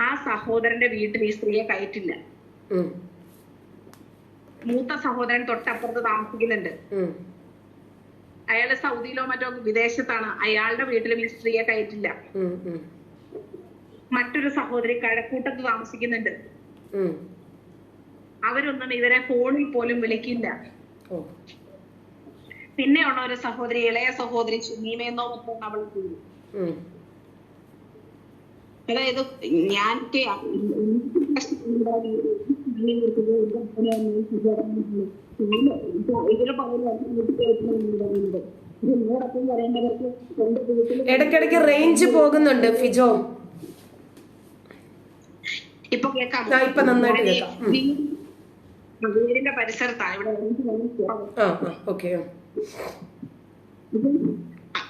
ആ സഹോദരന്റെ വീട്ടിൽ ഈ സ്ത്രീയെ കയറ്റില്ല. മൂത്ത സഹോദരൻ തൊട്ടപ്പുറത്ത് താമസിക്കുന്നുണ്ട്. അയാള് സൗദിയിലോ മറ്റോ വിദേശത്താണ്. അയാളുടെ വീട്ടിലും ഈ സ്ത്രീയെ കയറ്റില്ല. മറ്റൊരു സഹോദരി കഴക്കൂട്ടത്ത് താമസിക്കുന്നുണ്ട്. അവരൊന്നും ഇവരെ ഫോണിൽ പോലും വിളിക്കില്ല. പിന്നെയുള്ള ഒരു സഹോദരി, ഇളയ സഹോദരി ഷമീമയെന്നോ മറ്റോ അവൾ ചെയ്തു. അതായത് ഞാൻ ഇടയ്ക്കിടയ്ക്ക് റേഞ്ച് പോകുന്നുണ്ട് ഫിജോ. ഇപ്പൊ കേൾക്കാം. ഇപ്പൊ നന്നായിട്ട് കേൾക്കാം. വീടിന്റെ പരിസരത്താണ് ഇവിടെ.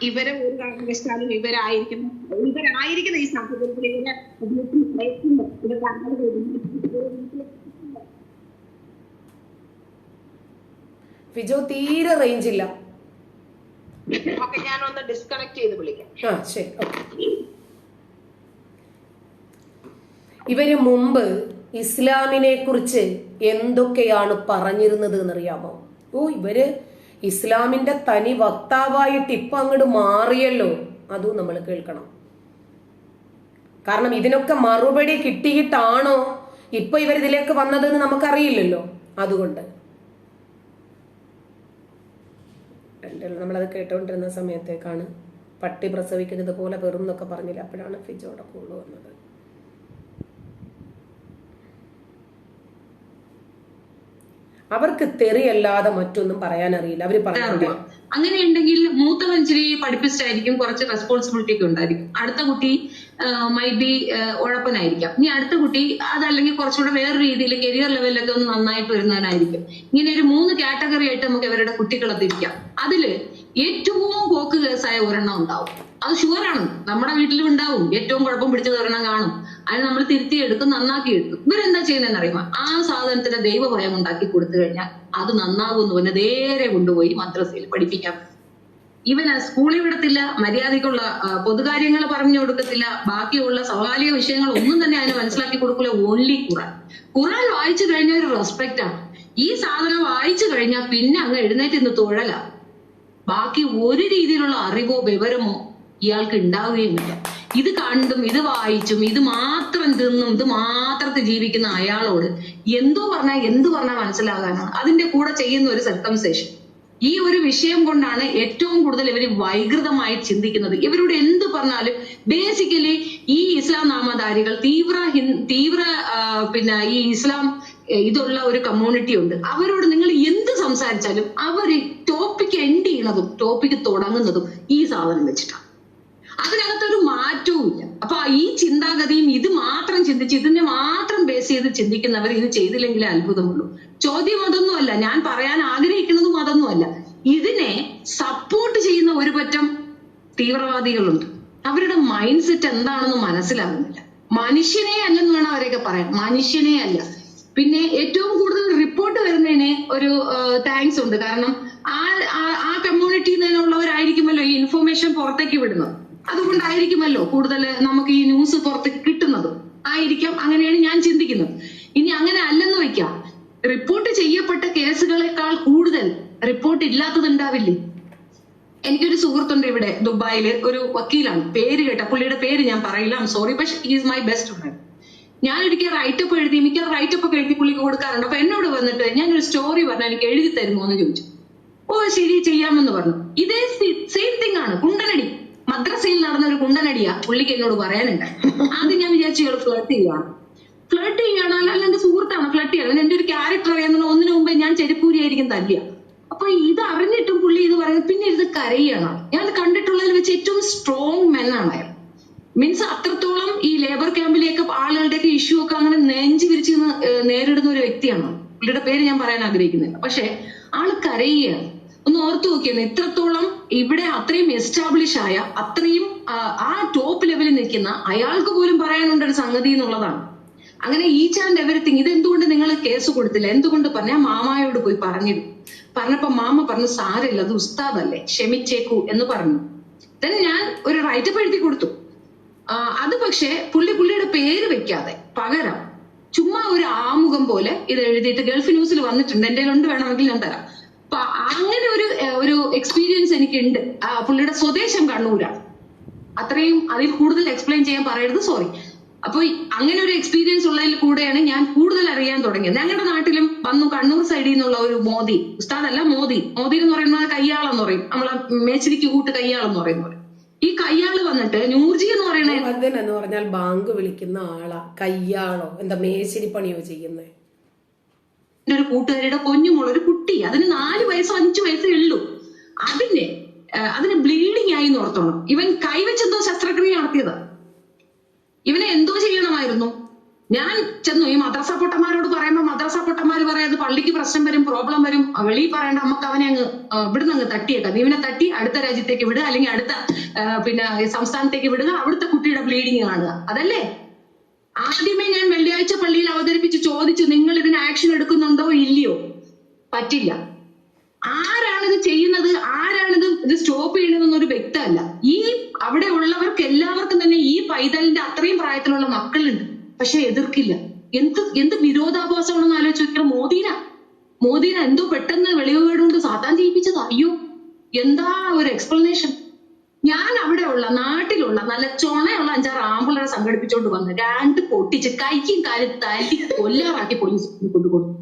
ഇവരെ ഒരു കാരണവശാലും ഇവരായിരിക്കുന്ന ഈ സാഹചര്യത്തിൽ ഫിജോ തീരെ റേഞ്ച് ഇല്ല. ഓക്കെ, ഞാനൊന്ന് ഡിസ്കണക്ട് ചെയ്ത് വിളിക്കാം. ശരി. ഇവര് മുമ്പ് ഇസ്ലാമിനെ കുറിച്ച് എന്തൊക്കെയാണ് പറഞ്ഞിരുന്നത് എന്നറിയാമോ? ഇവര് ഇസ്ലാമിന്റെ തനി വക്താവായിട്ട് ഇപ്പൊ അങ്ങോട്ട് മാറിയല്ലോ. അതും നമ്മൾ കേൾക്കണം. കാരണം ഇതിനൊക്കെ മറുപടി കിട്ടിയിട്ടാണോ ഇപ്പൊ ഇവരിതിലേക്ക് വന്നതെന്ന് നമുക്കറിയില്ലല്ലോ. അതുകൊണ്ട് നമ്മളത് കേട്ടോണ്ടിരുന്ന സമയത്തേക്കാണ് പട്ടി പ്രസവിക്കുന്നത് പോലെ വെറും എന്നൊക്കെ പറഞ്ഞില്ല. അപ്പോഴാണ് ഫിജോടെ കോള് വന്നത്. അവർക്ക് തെറിയല്ലാതെ മറ്റൊന്നും പറയാൻ അറിയില്ല. അവര് പറയാറില്ല. അങ്ങനെ ഉണ്ടെങ്കിൽ മൂത്തവൻ ഇച്ചിരി പഠിപ്പിച്ചായിരിക്കും, കുറച്ച് റെസ്പോൺസിബിലിറ്റി ഒക്കെ ഉണ്ടായിരിക്കും. അടുത്ത കുട്ടി മൈ ബി ഉഴപ്പനായിരിക്കാം. ഇനി അടുത്ത കുട്ടി അതല്ലെങ്കിൽ കുറച്ചുകൂടെ വേറെ രീതിയിൽ കരിയർ ലെവലിലൊക്കെ ഒന്ന് നന്നായിട്ട് വരുന്നവനായിരിക്കും. ഇങ്ങനെ ഒരു 3 കാറ്റഗറി ആയിട്ട് നമുക്ക് ഇവരുടെ കുട്ടികളെ തിരിക്കാം. അതില് ഏറ്റവും പോക്ക് കേസായ ഒരെണ്ണം ഉണ്ടാവും. അത് ഷുവറാണ്, നമ്മുടെ വീട്ടിലും ഉണ്ടാവും. ഏറ്റവും കുഴപ്പം പിടിച്ചത് ഒരെണ്ണം കാണും. അതിന് നമ്മൾ തിരുത്തിയെടുക്കും, നന്നാക്കി എടുക്കും. ഇവരെന്താ ചെയ്യുന്നതെന്ന് അറിയുമോ? ആ സാധനത്തിന് ദൈവഭയം ഉണ്ടാക്കി കൊടുത്തു കഴിഞ്ഞാൽ അത് നന്നാകുന്നു. പിന്നെ നേരെ കൊണ്ടുപോയി മദ്രസയിൽ പഠിപ്പിക്കാം. ഇവന് സ്കൂളിൽ വിടത്തില്ല, മര്യാദക്കുള്ള പൊതുകാര്യങ്ങൾ പറഞ്ഞു കൊടുക്കത്തില്ല, ബാക്കിയുള്ള സമകാലിക വിഷയങ്ങൾ ഒന്നും തന്നെ അതിന് മനസ്സിലാക്കി കൊടുക്കില്ല. ഓൺലി ഖുർആൻ വായിച്ചു കഴിഞ്ഞ ഒരു റെസ്പെക്റ്റ് ആണ്. ഈ സാധനം വായിച്ചു കഴിഞ്ഞാൽ പിന്നെ അങ്ങ് എഴുന്നേറ്റ് ഇന്ന് തൊഴല. ബാക്കി ഒരു രീതിയിലുള്ള അറിവോ വിവരമോ ഇയാൾക്ക് ഉണ്ടാവുകയുമില്ല. ഇത് കണ്ടും ഇത് വായിച്ചും ഇത് മാത്രം തിന്നും ഇത് മാത്രത്തിൽ ജീവിക്കുന്ന അയാളോട് എന്ത് പറഞ്ഞാൽ മനസ്സിലാകാനാണ്? അതിന്റെ കൂടെ ചെയ്യുന്ന ഒരു സർക്കംസേഷൻ. ഈ ഒരു വിഷയം കൊണ്ടാണ് ഏറ്റവും കൂടുതൽ ഇവർ വൈകൃതമായി ചിന്തിക്കുന്നത്. ഇവരോട് എന്ത് പറഞ്ഞാലും ബേസിക്കലി ഈ ഇസ്ലാം നാമധാരികൾ തീവ്ര പിന്നെ ഈ ഇസ്ലാം ഇതുള്ള ഒരു കമ്മ്യൂണിറ്റി ഉണ്ട്. അവരോട് നിങ്ങൾ എന്ത് സംസാരിച്ചാലും അവര് ടോപ്പിക് എൻഡ് ചെയ്യണതും ടോപ്പിക് തുടങ്ങുന്നതും ഈ സാധനം വെച്ചിട്ടാണ്. അതിനകത്തൊരു മാറ്റവും ഇല്ല. അപ്പൊ ഈ ചിന്താഗതിയും ഇത് മാത്രം ചിന്തിച്ച് ഇതിനെ മാത്രം ബേസ് ചെയ്ത് ചിന്തിക്കുന്നവർ ഇത് ചെയ്തില്ലെങ്കിലേ അത്ഭുതമുള്ളൂ. ചോദ്യം അതൊന്നുമല്ല, ഞാൻ പറയാൻ ആഗ്രഹിക്കുന്നതും അതൊന്നുമല്ല. ഇതിനെ സപ്പോർട്ട് ചെയ്യുന്ന ഒരു പറ്റം തീവ്രവാദികളുണ്ട്. അവരുടെ മൈൻഡ് സെറ്റ് എന്താണെന്ന് മനസ്സിലാകുന്നില്ല. മനുഷ്യനെ അല്ലെന്ന് വേണം അവരെയൊക്കെ പറയാൻ, മനുഷ്യനെ അല്ല. പിന്നെ ഏറ്റവും കൂടുതൽ റിപ്പോർട്ട് വരുന്നതിന് ഒരു താങ്ക്സ് ഉണ്ട്. കാരണം ആ കമ്മ്യൂണിറ്റിയിൽ നിന്നുള്ളവരായിരിക്കുമല്ലോ ഈ ഇൻഫർമേഷൻ പുറത്തേക്ക് വിടുന്നത്. അതുകൊണ്ടായിരിക്കുമല്ലോ കൂടുതൽ നമുക്ക് ഈ ന്യൂസ് പുറത്തേക്ക് കിട്ടുന്നത് ആയിരിക്കാം. അങ്ങനെയാണ് ഞാൻ ചിന്തിക്കുന്നത്. ഇനി അങ്ങനെ അല്ലെന്ന് വെക്കാം, റിപ്പോർട്ട് ചെയ്യപ്പെട്ട കേസുകളെക്കാൾ കൂടുതൽ റിപ്പോർട്ട് ഇല്ലാത്തതുണ്ടാവില്ലേ? എനിക്കൊരു സുഹൃത്തുണ്ട് ഇവിടെ ദുബായില്, ഒരു വക്കീലാണ്. പേര് കേട്ട പുള്ളിയുടെ പേര് ഞാൻ പറയില്ല, സോറി, പക്ഷെ ഈസ് മൈ ബെസ്റ്റ് ഫ്രണ്ട്. ഞാൻ ഒരിക്കൽ റൈറ്റപ്പ് എഴുതി, മിക്ക റൈറ്റപ്പ് ഒക്കെ എഴുതി പുള്ളിക്ക് കൊടുക്കാറുണ്ട്. അപ്പൊ എന്നോട് വന്നിട്ട് ഞാനൊരു സ്റ്റോറി പറഞ്ഞാൽ എനിക്ക് എഴുതി തരുമോ എന്ന് ചോദിച്ചു. ശരി ചെയ്യാമെന്ന് പറഞ്ഞു. ഇതേ സെയിം തിങ് ആണ്. കുണ്ടനടി, മദ്രസയിൽ നടന്ന ഒരു കുണ്ടനടിയാ പുള്ളിക്ക് എന്നോട് പറയാനുണ്ട്. ആദ്യം ഞാൻ വിചാരിച്ചു ഇയാൾ ഫ്ലർട്ട് ചെയ്യാണ്, അല്ല എന്റെ സുഹൃത്താണ്, ഫ്ലർട്ട് ചെയ്യാണ്. എന്റെ ഒരു ക്യാരക്ടർ അറിയാവുന്ന ഒന്നിനു മുമ്പേ ഞാൻ ചെരുപ്പൂരിയായിരിക്കും തല്ലിയ. അപ്പൊ ഇത് അറിഞ്ഞിട്ടും പുള്ളി ഇത് പറയുന്നത്, പിന്നെ ഇത് കരയാണ്. ഞാൻ കണ്ടിട്ടുള്ളതിൽ വെച്ച് ഏറ്റവും സ്ട്രോങ് മെൻ ആണ് അയാൾ. മീൻസ് അത്രത്തോളം ഈ ലേബർ ക്യാമ്പിലേക്ക് ആളുകളുടെയൊക്കെ ഇഷ്യൂ ഒക്കെ അങ്ങനെ നെഞ്ചു വിരിച്ച് നേരിടുന്ന ഒരു വ്യക്തിയാണ്. പുള്ളിയുടെ പേര് ഞാൻ പറയാൻ ആഗ്രഹിക്കുന്നില്ല. പക്ഷെ ആള് കരയുകയാണ്. ഒന്ന് ഓർത്തു നോക്കിയെന്ന്, ഇത്രത്തോളം ഇവിടെ അത്രയും എസ്റ്റാബ്ലിഷ് ആയ അത്രയും ആ ടോപ്പ് ലെവലിൽ നിൽക്കുന്ന അയാൾക്ക് പോലും പറയാനുണ്ട് ഒരു സംഗതി എന്നുള്ളതാണ്. അങ്ങനെ ഈച്ച് ആൻഡ് എവരിത്തിങ്. ഇതെന്തുകൊണ്ട് നിങ്ങൾ കേസ് കൊടുത്തില്ല, എന്തുകൊണ്ട് പറഞ്ഞാൽ മാമായോട് പോയി പറഞ്ഞപ്പോ മാമ പറഞ്ഞു സാരമില്ല, അത് ഉസ്താദല്ലേ, ക്ഷമിച്ചേക്കൂ എന്ന് പറഞ്ഞു. ദെൻ ഞാൻ ഒരു റൈറ്റപ്പ് എഴുതി കൊടുത്തു. അത് പക്ഷെ പുള്ളിയുടെ പേര് വെക്കാതെ ചെയ്യാതെ പകരം ചുമ്മാ ഒരു ആമുഖം പോലെ ഇത് എഴുതിയിട്ട് ഗൾഫ് ന്യൂസിൽ വന്നിട്ടുണ്ട്, എന്റെ കൊണ്ട് വേണമെങ്കിൽ ഞാൻ തരാം. അപ്പൊ അങ്ങനെ ഒരു എക്സ്പീരിയൻസ് എനിക്കുണ്ട്. പുള്ളിയുടെ സ്വദേശം കണ്ണൂരാണ്. അത്രയും അതിൽ കൂടുതൽ എക്സ്പ്ലെയിൻ ചെയ്യാൻ പറയരുത്, സോറി. അപ്പൊ അങ്ങനെ ഒരു എക്സ്പീരിയൻസ് ഉള്ളതിൽ കൂടെയാണ് ഞാൻ കൂടുതൽ അറിയാൻ തുടങ്ങിയത്. ഞങ്ങളുടെ നാട്ടിലും വന്നു കണ്ണൂർ സൈഡിൽ നിന്നുള്ള ഒരു മോദി, ഉസ്താദല്ല മോദി എന്ന് പറയുന്നത് കയ്യാളെന്ന് പറയും, നമ്മളെ മേച്ചിരിക്ക് കൂട്ട് കയ്യാളെന്ന് പറയുന്നത്. ഈ കയ്യാള് വന്നിട്ട് നൂർജി എന്ന് പറയുന്നത് എന്ന് പറഞ്ഞാൽ ബാങ്ക് വിളിക്കുന്ന ആളാ, കയ്യാളോ എന്താ മേശിരി പണിയോ ചെയ്യുന്നേ? എന്റെ ഒരു കൂട്ടുകാരിയുടെ കുഞ്ഞുമോൾ, ഒരു കുട്ടി, അതിന് 4 വയസ്സോ 5 വയസ്സേ ഉള്ളൂ. അതിന് ബ്ലീഡിങ് ആയി എന്ന് ഓർത്തോണം. ഇവൻ കൈവച്ചെന്തോ ശസ്ത്രക്രിയ നടത്തിയത്. ഇവനെ എന്തോ ചെയ്യണമായിരുന്നു. ഞാൻ ചെന്നു ഈ മദ്രസ പൊട്ടന്മാരോട് പറയുമ്പോ മദ്രസ പൊട്ടന്മാര് പറയാത് പള്ളിക്ക് പ്രശ്നം വരും, പ്രോബ്ലം വരും, വെളിയിൽ പറയേണ്ട, നമുക്ക് അവനെ അങ്ങ് ഇവിടുന്ന് അങ്ങ് തട്ടിയേക്കാം. ഇവനെ തട്ടി അടുത്ത രാജ്യത്തേക്ക് വിടുക, അല്ലെങ്കിൽ അടുത്ത സംസ്ഥാനത്തേക്ക് വിടുക, അവിടുത്തെ കുട്ടിയുടെ ബ്ലീഡിങ് കാണുക, അതല്ലേ? ആദ്യമേ ഞാൻ വെള്ളിയാഴ്ച പള്ളിയിൽ അവതരിപ്പിച്ച് ചോദിച്ചു, നിങ്ങൾ ഇതിന് ആക്ഷൻ എടുക്കുന്നുണ്ടോ ഇല്ലയോ? പറ്റില്ല. ആരാണിത് ചെയ്യുന്നത്, ഇത് സ്റ്റോപ്പ് ചെയ്യണമെന്നൊരു വ്യക്തമല്ല. ഈ അവിടെ ഉള്ളവർക്ക് എല്ലാവർക്കും തന്നെ ഈ പൈതലിന്റെ അത്രയും പ്രായത്തിലുള്ള മക്കളുണ്ട്, പക്ഷെ എതിർക്കില്ല. എന്ത് വിരോധാഭാസമാണെന്ന് ആലോചിച്ച് നോക്കണം. മോദീന എന്തോ പെട്ടെന്ന് വെളിവുകേടുകൊണ്ട് സാത്താൻ ചെയ്യിപ്പിച്ചത്. അയ്യോ, എന്താ ഒരു എക്സ്പ്ലനേഷൻ. ഞാൻ അവിടെയുള്ള നാട്ടിലുള്ള നല്ല ചുണയുള്ള 5-6 ആമ്പിളരെ സംഘടിപ്പിച്ചോണ്ട് വന്ന് 2 പൊട്ടിച്ച് കൈക്കും കാലും തല്ലി കൊല്ലാറാക്കി പോലീസ് കൊണ്ടുകൊടുത്തു.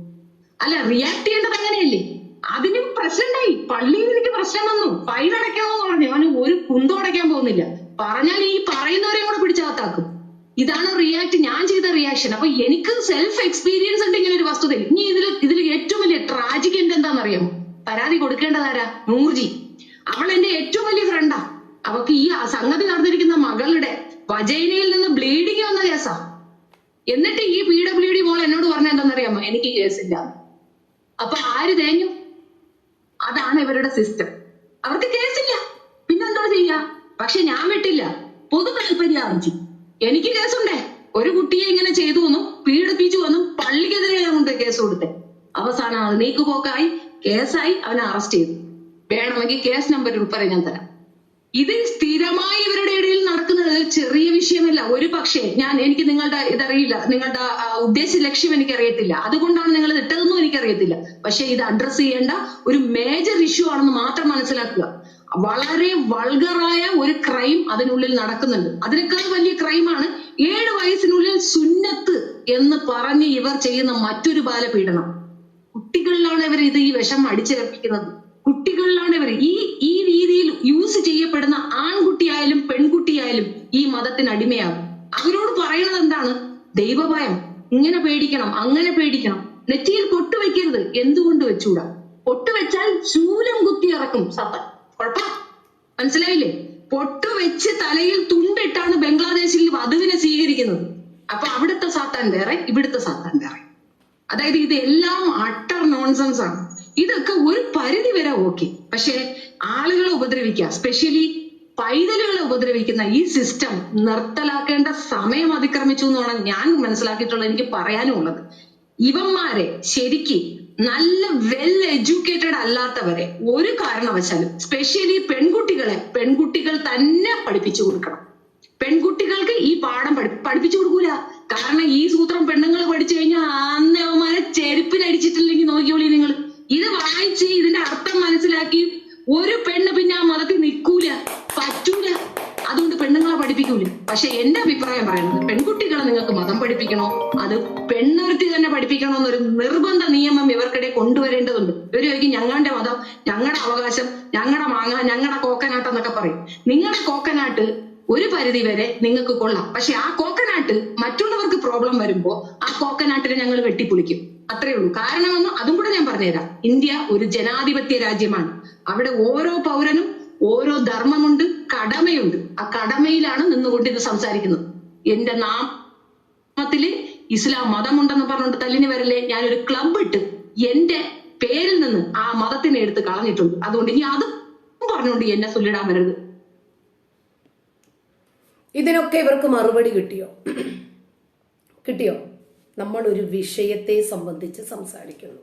അല്ല, റിയാക്ട് ചെയ്യേണ്ടത് അങ്ങനെയല്ലേ? അതിനും പ്രശ്നമുണ്ടായി. പള്ളിയിൽ എനിക്ക് പ്രശ്നം വന്നു, ഫൈൻ അടയ്ക്കണമെന്ന് പറഞ്ഞു. അവന് ഒരു കുന്തം അടയ്ക്കാൻ പോകുന്നില്ല. പറഞ്ഞാൽ ഈ പറയുന്നവരെയും കൂടെ പിടിച്ചകത്താക്കും. ഇതാണ് ഞാൻ ചെയ്ത റിയാക്ഷൻ. അപ്പൊ എനിക്ക് സെൽഫ് എക്സ്പീരിയൻസ് ഉണ്ട് ഇങ്ങനെ ഒരു വസ്തുത. ഇനി ഇതിൽ ഏറ്റവും വലിയ ട്രാജിക് എന്താണെന്നറിയാമോ? പരാതി കൊടുക്കേണ്ടതാരാ? നൂർജി. അവൾ എന്റെ ഏറ്റവും വലിയ ഫ്രണ്ടാ. അവക്ക് ഈ സംഗതി നടന്നിരിക്കുന്ന മകളുടെ വജൈനയിൽ നിന്ന് ബ്ലീഡിങ് വന്ന കേസാ. എന്നിട്ട് ഈ PWD മോൾ എന്നോട് പറഞ്ഞ എന്താണെന്നറിയാമോ? എനിക്ക് കേസില്ല. അപ്പൊ ആര് തേഞ്ഞു? അതാണ് ഇവരുടെ സിസ്റ്റം. അവർക്ക് കേസില്ല, പിന്നെന്തോ ചെയ്യാ? പക്ഷെ ഞാൻ വിട്ടില്ല. പൊതു താല്പര്യ ഹർജി. എനിക്ക് കേസുണ്ടേ. ഒരു കുട്ടിയെ ഇങ്ങനെ ചെയ്തു എന്നും പീഡിപ്പിച്ചു എന്നും പള്ളിക്കെതിരെ ഞാൻ കൊണ്ട് കേസ് കൊടുത്തേ. അവസാനം അത് നീക്കുപോക്കായി, കേസായി, അവനെ അറസ്റ്റ് ചെയ്തു. വേണമെങ്കിൽ കേസ് നമ്പർ ഉൾപ്പെടെ ഞാൻ തരാം. ഇത് സ്ഥിരമായി ഇവരുടെ ഇടയിൽ നടക്കുന്നത് ചെറിയ വിഷയമല്ല. ഒരു പക്ഷേ എനിക്ക് നിങ്ങളുടെ ഇതറിയില്ല, നിങ്ങളുടെ ഉദ്ദേശ ലക്ഷ്യം എനിക്കറിയത്തില്ല, അതുകൊണ്ടാണ് നിങ്ങൾ ഇട്ടതെന്നും എനിക്കറിയത്തില്ല. പക്ഷെ ഇത് അഡ്രസ് ചെയ്യേണ്ട ഒരു മേജർ ഇഷ്യൂ ആണെന്ന് മാത്രം മനസ്സിലാക്കുക. വളരെ വൾഗറായ ഒരു ക്രൈം അതിനുള്ളിൽ നടക്കുന്നുണ്ട്. അതിനേക്കാൾ വലിയ ക്രൈമാണ് 7 വയസ്സിനുള്ളിൽ സുന്നത്ത് എന്ന് പറഞ്ഞ് ഇവർ ചെയ്യുന്ന മറ്റൊരു ബാലപീഡനം. കുട്ടികളിലാണ് ഇവർ ഈ വിഷം അടിച്ചേൽപ്പിക്കുന്നത്. കുട്ടികളിലാണ് ഇവർ ഈ രീതിയിൽ യൂസ് ചെയ്യപ്പെടുന്ന. ആൺകുട്ടിയായാലും പെൺകുട്ടിയായാലും ഈ മതത്തിന് അടിമയാകും. അവരോട് പറയുന്നത് എന്താണ്? ദൈവഭയം, ഇങ്ങനെ പേടിക്കണം, അങ്ങനെ പേടിക്കണം. നെറ്റിയിൽ പൊട്ട് വെക്കരുത്. എന്തുകൊണ്ട് വെച്ചൂടാ? പൊട്ട് വെച്ചാൽ ശൂലം കുത്തി ഇറക്കും സത്താൻ. കുഴപ്പം മനസ്സിലായില്ലേ? പൊട്ട് വെച്ച് തലയിൽ തുണ്ടിട്ടാണ് ബംഗ്ലാദേശിൽ വധുവിനെ സ്വീകരിക്കുന്നത്. അപ്പൊ അവിടുത്തെ സാത്താൻ വേറെ, ഇവിടുത്തെ സാത്താൻ വേറെ. അതായത് ഇതെല്ലാം അട്ടർ നോൺസെൻസ് ആണ്. ഇതൊക്കെ ഒരു പരിധി വരെ ഓക്കെ. പക്ഷെ ആളുകളെ ഉപദ്രവിക്കുക, സ്പെഷ്യലി പൈതലുകളെ ഉപദ്രവിക്കുന്ന ഈ സിസ്റ്റം നിർത്തലാക്കേണ്ട സമയം അതിക്രമിച്ചു എന്നാണ് ഞാൻ മനസ്സിലാക്കിയിട്ടുള്ളത്. എനിക്ക് പറയാനും ഉള്ളത്, ഇവന്മാരെ ശരിക്ക് നല്ല വെൽ എഡ്യൂക്കേറ്റഡ് അല്ലാത്തവരെ ഒരു കാരണവശാലും, സ്പെഷ്യലി പെൺകുട്ടികൾ തന്നെ പഠിപ്പിച്ചു കൊടുക്കണം. പെൺകുട്ടികൾക്ക് ഈ പാഠം പഠിപ്പിച്ചു കൊടുക്കൂല. കാരണം ഈ സൂത്രം പെണ്ണുങ്ങൾ പഠിച്ചു കഴിഞ്ഞാൽ അന്നവന്മാരെ ചെരുപ്പിനടിച്ചിട്ടില്ലെങ്കിൽ നോക്കിയോളി നിങ്ങൾ. ഇത് വായിച്ച് ഇതിന്റെ അർത്ഥം മനസ്സിലാക്കി ഒരു പെണ്ണ് പിന്നെ ആ മതത്തിൽ നിൽക്കൂല, പറ്റൂല. അതുകൊണ്ട് പെണ്ണുങ്ങളെ പഠിപ്പിക്കൂല. പക്ഷെ എന്റെ അഭിപ്രായം പറയുന്നത്, പെൺകുട്ടികളെ നിങ്ങൾക്ക് മതം പഠിപ്പിക്കണോ, അത് പെണ്ണൊരുത്തി തന്നെ പഠിപ്പിക്കണോ എന്നൊരു നിർബന്ധ നിയമം ഇവർക്കിടെ കൊണ്ടുവരേണ്ടതുണ്ട്. ഇവർ ചോദിക്കും ഞങ്ങളുടെ മതം, ഞങ്ങളുടെ അവകാശം, ഞങ്ങളുടെ മാങ്ങ, ഞങ്ങളുടെ കോക്കനാട്ട് എന്നൊക്കെ പറയും. നിങ്ങളുടെ കോക്കനാട്ട് ഒരു പരിധി വരെ നിങ്ങൾക്ക് കൊള്ളാം. പക്ഷെ ആ കോക്കനാട്ട് മറ്റുള്ളവർക്ക് പ്രോബ്ലം വരുമ്പോ ആ കോക്കനാട്ടിനെ ഞങ്ങൾ വെട്ടിപ്പൊളിക്കും. അത്രയേ ഉള്ളൂ. കാരണമെന്ന് അതും കൂടെ ഞാൻ പറഞ്ഞുതരാം. ഇന്ത്യ ഒരു ജനാധിപത്യ രാജ്യമാണ്. അവിടെ ഓരോ പൗരനും ഓരോ ധർമ്മമുണ്ട്, കടമയുണ്ട്. ആ കടമയിലാണ് നിന്നുകൊണ്ട് ഇത് സംസാരിക്കുന്നത്. എന്റെ നാമത്തില് ഇസ്ലാം മതമുണ്ടെന്ന് പറഞ്ഞുകൊണ്ട് തല്ലിന് വരല്ലേ. ഞാനൊരു ക്ലബ് ഇട്ട് എന്റെ പേരിൽ നിന്ന് ആ മതത്തിനെ എടുത്ത് കളഞ്ഞിട്ടുണ്ട്. അതുകൊണ്ട് ഇനി അതും പറഞ്ഞുകൊണ്ട് എന്നെ ചൊല്ലിടാൻ വരരുത്. ഇതിനൊക്കെ ഇവർക്ക് മറുപടി കിട്ടിയോ? നമ്മൾ ഒരു വിഷയത്തെ സംബന്ധിച്ച് സംസാരിക്കുന്നു.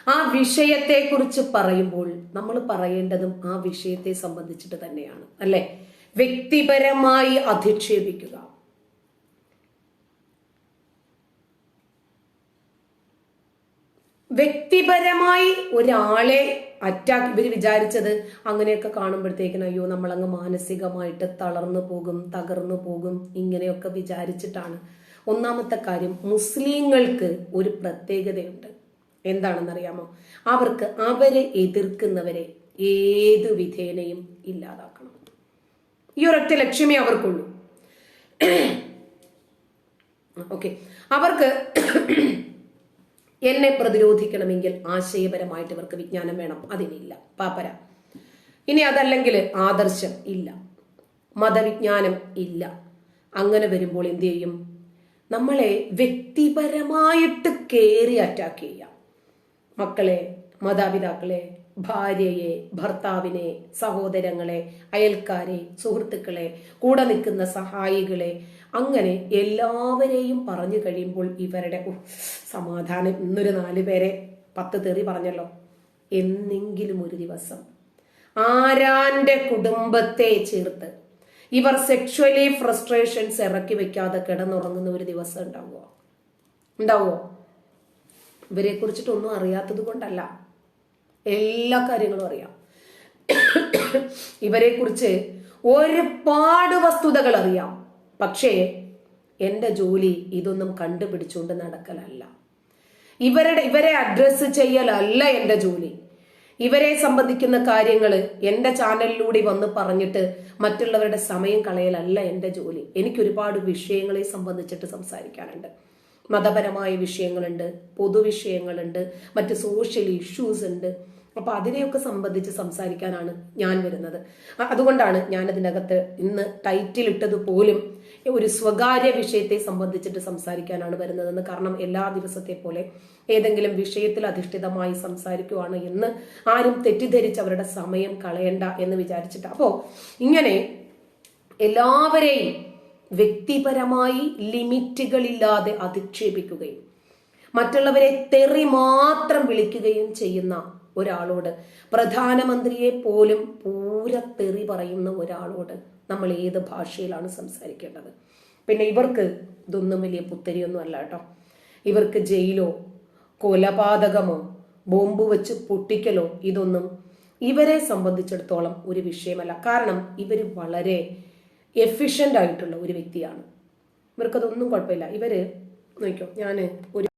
ആ വിഷയത്തെക്കുറിച്ച് പറയുമ്പോൾ നമ്മൾ പറയേണ്ടതും ആ വിഷയത്തെ സംബന്ധിച്ചിട്ട് തന്നെയാണ്, അല്ലെ? വ്യക്തിപരമായി അധിക്ഷേപിക്കുക, വ്യക്തിപരമായി ഒരാളെ അറ്റാക്ക് ഇവർ വിചാരിച്ചത് അങ്ങനെയൊക്കെ കാണുമ്പോഴത്തേക്കിനും അയ്യോ നമ്മളങ്ങ് മാനസികമായിട്ട് തളർന്നു പോകും, തകർന്നു പോകും, ഇങ്ങനെയൊക്കെ വിചാരിച്ചിട്ടാണ്. ഒന്നാമത്തെ കാര്യം, മുസ്ലിങ്ങൾക്ക് ഒരു പ്രത്യേകതയുണ്ട്. എന്താണെന്നറിയാമോ? അവർക്ക് അവരെ എതിർക്കുന്നവരെ ഏതു വിധേനയും ഇല്ലാതാക്കണം. ഈ ഒരൊറ്റ ലക്ഷ്യമേ അവർക്കുള്ളൂ. ഓക്കെ, അവർക്ക് എന്നെ പ്രതിരോധിക്കണമെങ്കിൽ ആശയപരമായിട്ട് ഇവർക്ക് വിജ്ഞാനം വേണം. അതിനില്ല, പാപ്പര. ഇനി അതല്ലെങ്കിൽ ആദർശം ഇല്ല, മതവിജ്ഞാനം ഇല്ല. അങ്ങനെ വരുമ്പോൾ എന്ത് ചെയ്യും? നമ്മളെ വ്യക്തിപരമായിട്ട് കയറി അറ്റാക്ക് ചെയ്യാം. മക്കളെ, മാതാപിതാക്കളെ, ഭാര്യയെ, ഭർത്താവിനെ, സഹോദരങ്ങളെ, അയൽക്കാരെ, സുഹൃത്തുക്കളെ, കൂടെ നിൽക്കുന്ന സഹായികളെ, അങ്ങനെ എല്ലാവരെയും പറഞ്ഞു കഴിയുമ്പോൾ ഇവരുടെ സമാധാനം. ഇന്നൊരു 4 പേരെ 10 തെറി പറഞ്ഞല്ലോ. എന്നെങ്കിലും ഒരു ദിവസം ആരാന്റെ കുടുംബത്തെ ചേർത്ത് ഇവർ സെക്ഷുവലി ഫ്രസ്ട്രേഷൻസ് ഇറക്കി വെക്കാതെ കിടന്നുറങ്ങുന്ന ഒരു ദിവസം ഉണ്ടാവോ? ഇവരെ കുറിച്ചിട്ടൊന്നും അറിയാത്തത് കൊണ്ടല്ല, എല്ലാ കാര്യങ്ങളും അറിയാം. ഇവരെ കുറിച്ച് ഒരുപാട് വസ്തുതകൾ അറിയാം. പക്ഷേ എൻ്റെ ജോലി ഇതൊന്നും കണ്ടുപിടിച്ചുകൊണ്ട് നടക്കലല്ല, ഇവരെ അഡ്രസ്സ് ചെയ്യലല്ല എൻ്റെ ജോലി. ഇവരെ സംബന്ധിക്കുന്ന കാര്യങ്ങൾ എൻ്റെ ചാനലിലൂടെ വന്ന് പറഞ്ഞിട്ട് മറ്റുള്ളവരുടെ സമയം കളയലല്ല എൻ്റെ ജോലി. എനിക്ക് ഒരുപാട് വിഷയങ്ങളെ സംബന്ധിച്ചിട്ട് സംസാരിക്കാനുണ്ട്. മതപരമായ വിഷയങ്ങളുണ്ട്, പൊതുവിഷയങ്ങളുണ്ട്, മറ്റ് സോഷ്യൽ ഇഷ്യൂസ് ഉണ്ട്. അപ്പൊ അതിനെയൊക്കെ സംബന്ധിച്ച് സംസാരിക്കാനാണ് ഞാൻ വരുന്നത്. അതുകൊണ്ടാണ് ഞാൻ അതിനകത്ത് ഇന്ന് ടൈറ്റിൽ ഇട്ടത് പോലും ഒരു സ്വകാര്യ വിഷയത്തെ സംബന്ധിച്ചിട്ട് സംസാരിക്കാനാണ് വരുന്നതെന്ന്. കാരണം എല്ലാ ദിവസത്തെ പോലെ ഏതെങ്കിലും വിഷയത്തിൽ അധിഷ്ഠിതമായി സംസാരിക്കുവാണ് എന്ന് ആരും തെറ്റിദ്ധരിച്ച് അവരുടെ സമയം കളയണ്ട എന്ന് വിചാരിച്ചിട്ട്. അപ്പോ ഇങ്ങനെ എല്ലാവരെയും വ്യക്തിപരമായി ലിമിറ്റുകളില്ലാതെ അധിക്ഷേപിക്കുകയും മറ്റുള്ളവരെ തെറി മാത്രം വിളിക്കുകയും ചെയ്യുന്ന ഒരാളോട്, പ്രധാനമന്ത്രിയെ പോലും പൂരത്തെറി പറയുന്ന ഒരാളോട് നമ്മൾ ഏത് ഭാഷയിലാണ് സംസാരിക്കേണ്ടത്? പിന്നെ ഇവർക്ക് ഇതൊന്നും വലിയ പുത്തരിയൊന്നും അല്ല കേട്ടോ. ഇവർക്ക് ജയിലോ കൊലപാതകമോ ബോംബ് വെച്ച് പൊട്ടിക്കലോ ഇതൊന്നും ഇവരെ സംബന്ധിച്ചിടത്തോളം ഒരു വിഷയമല്ല. കാരണം ഇവർ വളരെ എഫിഷ്യൻ്റ് ആയിട്ടുള്ള ഒരു വ്യക്തിയാണ്. ഇവർക്കതൊന്നും കുഴപ്പമില്ല. ഇവര് നോക്കിയോ, ഞാൻ ഒരു